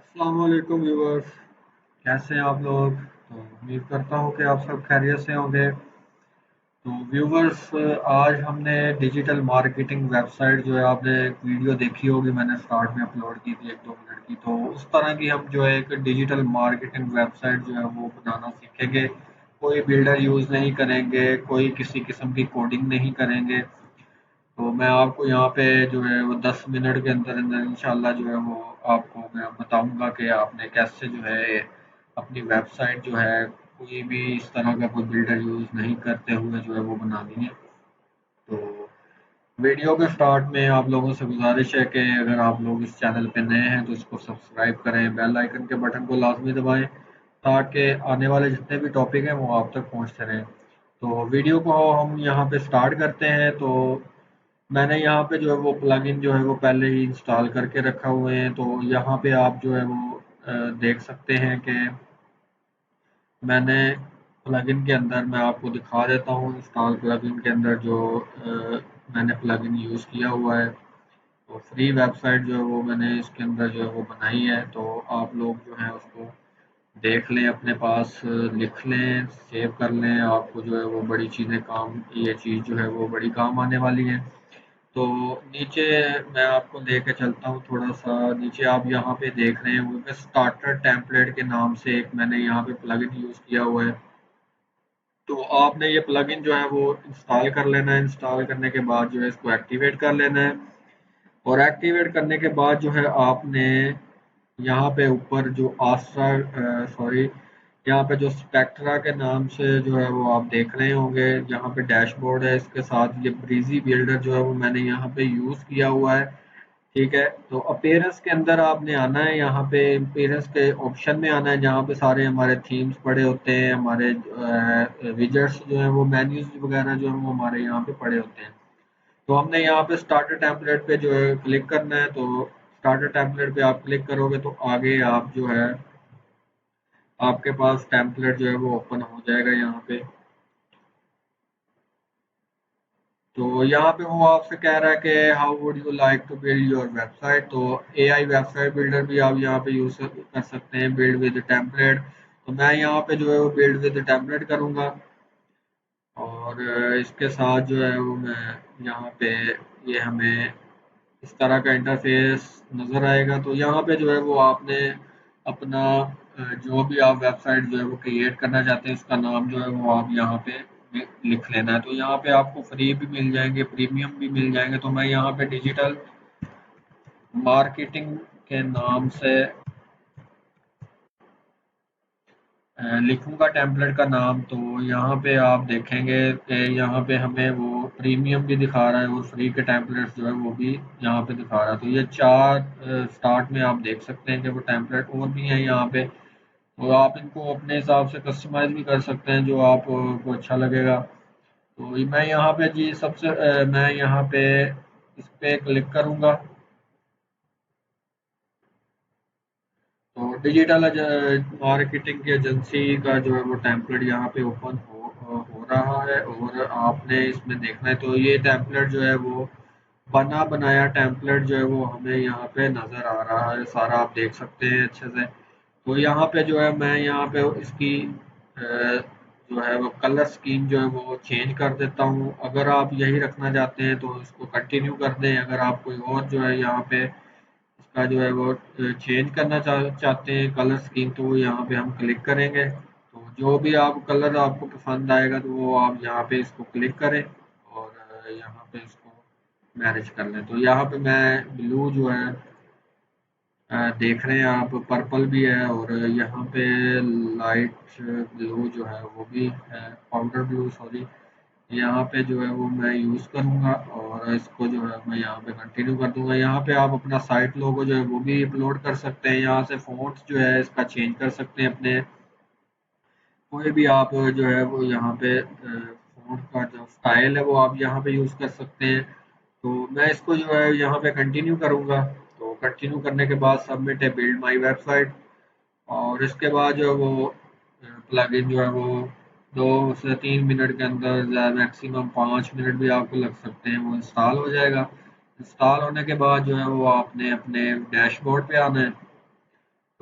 अस्सलाम वालेकुम व्यूअर्स। कैसे हैं आप लोग? तो उम्मीद करता हूँ कि आप सब खैरियत से होंगे। तो व्यूअर्स, आज हमने डिजिटल मार्केटिंग वेबसाइट जो है, आपने एक वीडियो देखी होगी, मैंने स्टार्ट में अपलोड की थी 1-2 मिनट की। तो उस तरह की हम जो है एक डिजिटल मार्केटिंग वेबसाइट जो है वो बनाना सीखेंगे। कोई बिल्डर यूज़ नहीं करेंगे, कोई किसी किस्म की कोडिंग नहीं करेंगे। तो मैं आपको यहाँ पे जो है वो 10 मिनट के अंदर अंदर इंशाल्लाह जो है वो आपको मैं बताऊंगा कि आपने कैसे जो है अपनी वेबसाइट जो है कोई भी इस तरह का कोई बिल्डर यूज़ नहीं करते हुए जो है वो बनानी है। तो वीडियो के स्टार्ट में आप लोगों से गुजारिश है कि अगर आप लोग इस चैनल पे नए हैं तो इसको सब्सक्राइब करें, बेल आइकन के बटन को लाजमी दबाएं ताकि आने वाले जितने भी टॉपिक हैं वो आप तक पहुंचते रहें। तो वीडियो को हम यहाँ पे स्टार्ट करते हैं। तो मैंने यहाँ पे जो है वो प्लगइन जो है वो पहले ही इंस्टॉल करके रखा हुए हैं। तो यहाँ पे आप जो है वो देख सकते हैं कि मैंने प्लगइन के अंदर मैं आपको दिखा देता हूँ इंस्टॉल प्लगइन के अंदर जो मैंने प्लगइन यूज़ किया हुआ है। तो फ्री वेबसाइट जो है वो मैंने इसके अंदर जो है वो बनाई है। तो आप लोग जो है उसको देख लें, अपने पास लिख लें, सेव कर लें। आपको जो है वो बड़ी चीज़ें काम ये चीज़ जो है वो बड़ी काम आने वाली है। तो नीचे मैं आपको लेके चलता हूँ थोड़ा सा नीचे। आप यहाँ पे देख रहे हैं वो स्टार्टर टेम्पलेट के नाम से एक मैंने यहाँ पे प्लगइन यूज़ किया हुआ है। तो आपने ये प्लगइन जो है वो इंस्टॉल कर लेना है। इंस्टॉल करने के बाद जो है इसको एक्टिवेट कर लेना है। और एक्टिवेट करने के बाद जो है आपने यहाँ पे ऊपर जो आस्ट्रा सॉरी यहाँ पे जो स्पेक्ट्रा के नाम से जो है वो आप देख रहे होंगे, यहाँ पे डैशबोर्ड है, इसके साथ ये ब्रीजी बिल्डर जो है वो मैंने यहाँ पे यूज़ किया हुआ है। ठीक है, तो अपीयरेंस के अंदर आपने आना है, यहाँ पे अपीयरेंस के ऑप्शन में आना है जहाँ पे सारे हमारे थीम्स पड़े होते हैं, हमारे विजेट्स जो है वो मेन्यूज वगैरह जो है वो हमारे यहाँ पे पड़े होते हैं। तो हमने यहाँ पे स्टार्टर टेम्पलेट पे जो है क्लिक करना है। तो स्टार्टर टेम्पलेट पे आप क्लिक करोगे तो आगे आप जो है आपके पास टेम्पलेट जो है वो ओपन हो जाएगा यहाँ पे। तो यहाँ पे वो आपसे कह रहा है कि how would you like to build your website. तो एआई वेबसाइट बिल्डर भी आप यहाँ पे यूज कर सकते हैं, बिल्ड विद टेम्पलेट। तो मैं यहाँ पे जो है वो बिल्ड विद टेम्पलेट करूँगा। और इसके साथ जो है वो मैं यहाँ पे ये हमें इस तरह का इंटरफेस नज़र आएगा। तो यहाँ पे जो है वो आपने अपना जो भी आप वेबसाइट जो है वो क्रिएट करना चाहते हैं उसका नाम जो है वो आप यहाँ पे लिख लेना है। तो यहाँ पे आपको फ्री भी मिल जाएंगे, प्रीमियम भी मिल जाएंगे। तो मैं यहाँ पे डिजिटल मार्केटिंग के नाम से लिखूंगा टेम्पलेट का नाम। तो यहाँ पे आप देखेंगे कि यहाँ पे हमें वो प्रीमियम भी दिखा रहा है और फ्री के टेम्पलेट्स जो है वो भी यहाँ पे दिखा रहा है। तो ये चार स्टार्ट में आप देख सकते हैं कि वो टेम्पलेट और भी हैं यहाँ पे। तो आप इनको अपने हिसाब से कस्टमाइज भी कर सकते हैं जो आपको अच्छा लगेगा। तो मैं यहाँ पे जी सबसे मैं यहाँ पे इस पे क्लिक करूँगा। तो डिजिटल मार्केटिंग की एजेंसी का जो है वो टेम्पलेट यहाँ पे ओपन हो रहा है और आपने इसमें देखना है। तो ये टेम्पलेट जो है वो बना बनाया टेम्पलेट जो है वो हमें यहाँ पे नज़र आ रहा है, सारा आप देख सकते हैं अच्छे से। तो यहाँ पे जो है मैं यहाँ पे इसकी जो है वो कलर स्कीम जो है वो चेंज कर देता हूँ। अगर आप यही रखना चाहते हैं तो इसको कंटिन्यू कर दें। अगर आप कोई और जो है यहाँ पे इसका जो है वो चेंज करना चाहते हैं कलर स्कीम, तो वो यहाँ पे हम क्लिक करेंगे। तो जो भी आप कलर आपको पसंद आएगा तो वो आप यहाँ पे इसको क्लिक करें और यहाँ पे इसको मैनेज कर लें। तो यहाँ पे मैं ब्लू जो है देख रहे हैं आप, पर्पल भी है और यहाँ पे लाइट ब्लू जो है वो भी है, पाउडर ब्लू सॉरी। यहाँ पे जो है वो मैं यूज़ करूँगा और इसको जो है मैं यहाँ पे कंटिन्यू कर दूंगा। यहाँ पे आप अपना साइट लोगो जो है वो भी अपलोड कर सकते हैं। यहाँ से फ़ॉन्ट्स जो है इसका चेंज कर सकते हैं अपने, कोई भी आप जो है वो यहाँ पे फ़ॉन्ट का जो स्टाइल है वो आप यहाँ पे यूज़ कर सकते हैं। तो मैं इसको जो है यहाँ पे कंटिन्यू करूँगा। तो कंटिन्यू करने के बाद सबमिट है बिल्ड माई वेबसाइट। और इसके बाद जो है वो प्लगइन जो है वो 2 से 3 मिनट के अंदर या मैक्सिमम 5 मिनट भी आपको लग सकते हैं, वो इंस्टॉल हो जाएगा। इंस्टॉल होने के बाद जो है वो आपने अपने डैशबोर्ड पे आना है।